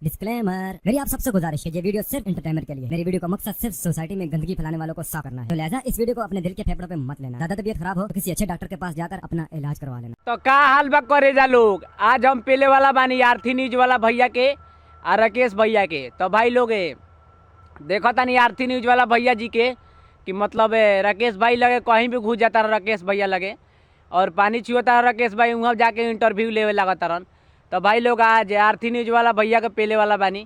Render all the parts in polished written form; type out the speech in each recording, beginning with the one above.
Disclaimer, मेरी आप सबसे गुजारिश है, ये वीडियो सिर्फ एंटरटेनमेंट के लिए। मेरी वीडियो का मकसद सिर्फ सोसाइटी में गंदगी फैलाने वालों को साफ करना है, तो लिहाजा इस वीडियो को अपने दिल के फेफड़ों पे मत लेना। ज्यादा तबीयत खराब हो तो किसी अच्छे डॉक्टर के पास जाकर अपना इलाज करवा लेना। तो का हाल बा करे जा लोग, आज हम पहले वाला बानी आरती न्यूज वाला भैया के और राकेश भैया के। तो भाई लोग देखो तानी आरती न्यूज वाला भैया जी के कि मतलब राकेश भाई लगे कहीं भी घुस जाता राकेश भैया लगे और पानी छुआता राकेश भाई वहाँ जाके इंटरव्यू लेवे लगता रन। तो भाई लोग आज आरती न्यूज वाला भैया के पहले वाला बानी।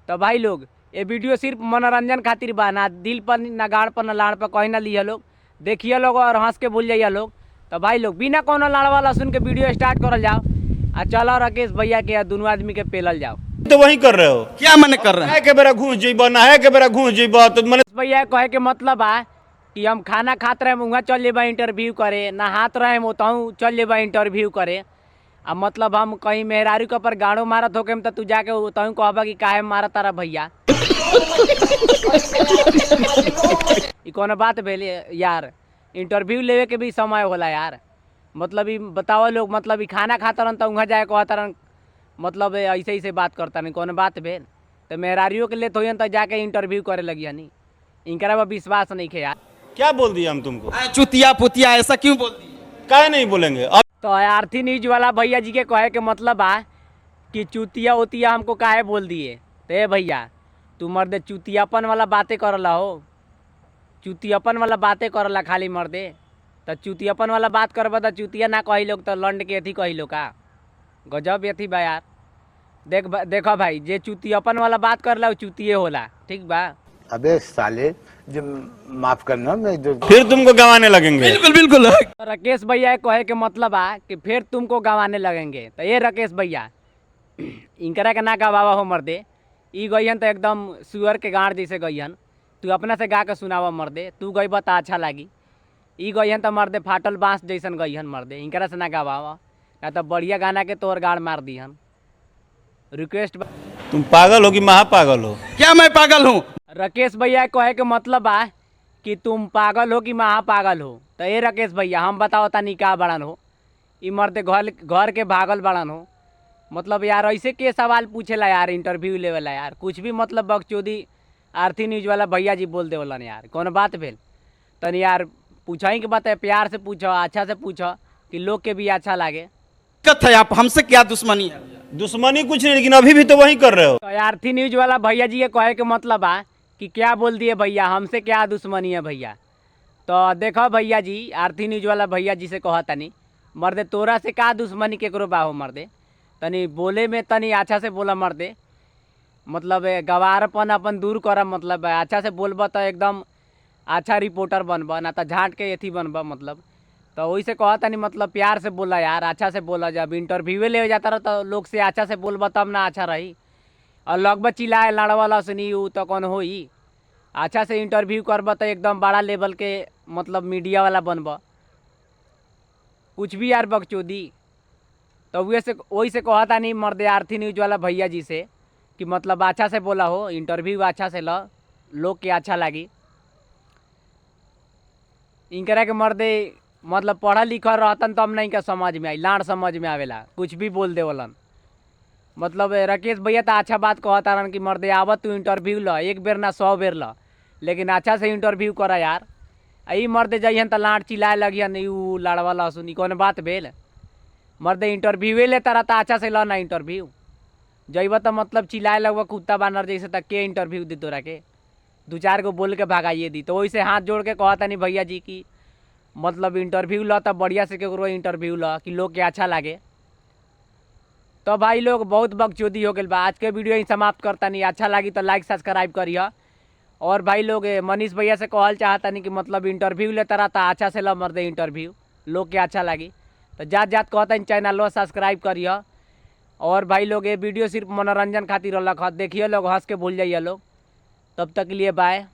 तो भाई लोग ये वीडियो सिर्फ मनोरंजन खातिर बा, ना दिल पर ना गाड़ पर ना लाड़ पर कहीं ना लिया लोग, देखिए लोग और हंस के भूल जाइए लोग। तो भाई लोग बिना कोनो लाड़ वाला सुन के वीडियो स्टार्ट करल जाओ और चलो राकेश भैया के दोनों आदमी के पेलल जाओ। तो वही कर रहे हो, क्या मन कर रहे हैं? के बेरा घूस जीबो ना है के बेरा घूस जीबो तो मन भैया कहे के मतलब आ कि हम खाना खात रहे वहाँ चल जेबा इंटरव्यू करे, ना हाथ रहे ओतहूँ चल जेबा इंटरव्यू करे। अब मतलब हम कहीं मेहरारू के पर गाड़ो मारत होके तो तू जाके ओतहूँ कहबा कि काहे मारत तारा भैया। ई कौन बात भेल यार, इंटरव्यू लेवे के भी समय होला यार। मतलब ई बताओ लोग, मतलब ई खाना खाता रहन तो वहाँ जाए कहता रहन, मतलब ऐसे ऐसे बात करता नहीं, कौन बात भेल। तो मेहरारियों के लिए तो जाके इंटरव्यू करे लगी हनी, इनकरा विश्वास नहीं खे यार। क्या बोल दिया हम तुमको? चुतिया पुतिया ऐसा क्यों बोल दिया? काहे नहीं बोलेंगे अब? तो आरती न्यूज वाला भैया जी के कहे के मतलब आ कि चुतिया उतिया हमको काहे बोल दिए। तो भैया तू मर्दे चुतियापन वाला बातें करला हो, चुतियापन वाला बातें करला खाली मर्दे। तो चुतियापन वाला बात करबा तो चुतिया ना कही लोग तो लंड के अथी कही लोग का, गजब अथी बा यार। देखो भाई, जे चुतियापन वाला बात करला वो चुतिये होला, ठीक बा। अबे साले, जो माफ करना, मैं जो फिर तुमको गंवाने लगेंगे। बिल्कुल बिल्कुल। राकेश भैया कहे के मतलब आ कि फिर तुमको गंवाने लगेंगे। तो ये राकेश भैया इनकरा के ना गवावा हो मर्दे, ई गईहन तो एकदम सुअर के गाँड जैसे गईहन। तू अपना से गा के सुनावा मर्दे, तू गई तो अच्छा लागी। ई गईहन तो मर्दे फाटल बाँस जैसन गईहन मर्दे, इनकरा से ना गवावा, ना तो बढ़िया गाना के तोर गाड़ मार दीहन। रिक्वेस्ट तुम पागल हो कि महापागल हो? क्या मैं पागल हूँ? राकेश भैया कहे के मतलब आ कि तुम पागल हो कि महापागल हो। तो ये राकेश भैया हम बताओ तानी का बड़न हो, ई मर्दे घर के भागल बड़न हो। मतलब यार ऐसे के सवाल पूछेला यार इंटरव्यू लेवेला यार, कुछ भी मतलब बकचोदी आरती न्यूज वाला भैया जी बोल देवलन यार, कौन बात भेल। तनी यार पूछही के बात है, प्यार से पूछो, अच्छा से पूछो कि लोग के भी अच्छा लागे। दिक्कत है, आप हमसे क्या दुश्मनी है? दुश्मनी कुछ नहीं, लेकिन अभी भी तो वही कर रहे हो। तो आरती न्यूज वाला भैया जी के कहे के मतलब आ कि क्या बोल दिए भैया, हमसे क्या दुश्मनी है भैया। तो देखो भैया जी, आरती न्यूज वाला भैया जी से कहा तनी मर्दे तोरा से का दुश्मनी केकरो बा हो मर्दे, तनी बोले में तनी अच्छा से बोला मर्दे। मतलब गवारपन अपन दूर कर, मतलब अच्छा से बोलब तो एकदम अच्छा रिपोर्टर बनब, ना तो झाँट के अथी बनब। मतलब तो वही से कहा तनी मतलब प्यार से बोला यार, अच्छा से बोला। जब इंटरव्यू ले जाता रह तो लोग से अच्छा से बोलब तब ना अच्छा रही। और लगभग चिल्लाए लड़वाला सुनी उ तो कौन हो ही, अच्छा से इंटरव्यू करब तो एकदम बड़ा लेवल के मतलब मीडिया वाला बनब, कुछ भी यार बकचोदी। तो वही से कहता नहीं मर्दे आरती न्यूज वाला भैया जी से कि मतलब अच्छा से बोला हो, इंटरव्यू अच्छा से लो, लोग के अच्छा लगी। इनकरा के मर्दे मतलब पढ़ल लिखल रहतन तब नहीं का समझ में आई, लाड़ समझ में आवेला, कुछ भी बोल देवलन। मतलब राकेश भैया तो अच्छा बात कहता रहन कि मर्दे आवत तू इंटरव्यू लो, एक बेर ना 100 बेर लो, लेकिन अच्छा से इंटरव्यू करा यार। आई मर्दे जइहन तो लाड़ चिल्लाए लगिहन, यू लाड़वाला सुनी, कौन बात भेल। मर्दे इंटरव्यूए लेता रहता, अच्छा से लो ना इंटरव्यू, जइब तो मतलब चिल्लाए लगभग कुत्ता बानर जैसे, तक के इंटरव्यू दी तोरा के, 2-4 को बोल के भगाइए दी। तो वही से हाथ जोड़ के कहता नहीं भैया जी की मतलब इंटरव्यू लो तो बढ़िया से केकरो इंटरव्यू लो कि लोग के अच्छा लागे। तो भाई लोग बहुत बकचोदी हो गई बा, आज के वीडियो ही समाप्त करता नहीं। अच्छा लगी तो लाइक सब्सक्राइब करिए। और भाई लोग मनीष भैया से कहल चाहता नहीं कि मतलब इंटरव्यू लेता रहता, अच्छा से लो मर्दे इंटरव्यू, लोग के अच्छा लगी। तो जात कहता नहीं चैनल सब्सक्राइब करिए। और भाई लोग ये वीडियो सिर्फ मनोरंजन खातिर रख, देखिए लोग हंस के भूल जाइए लोग। तब तक के लिए बाय।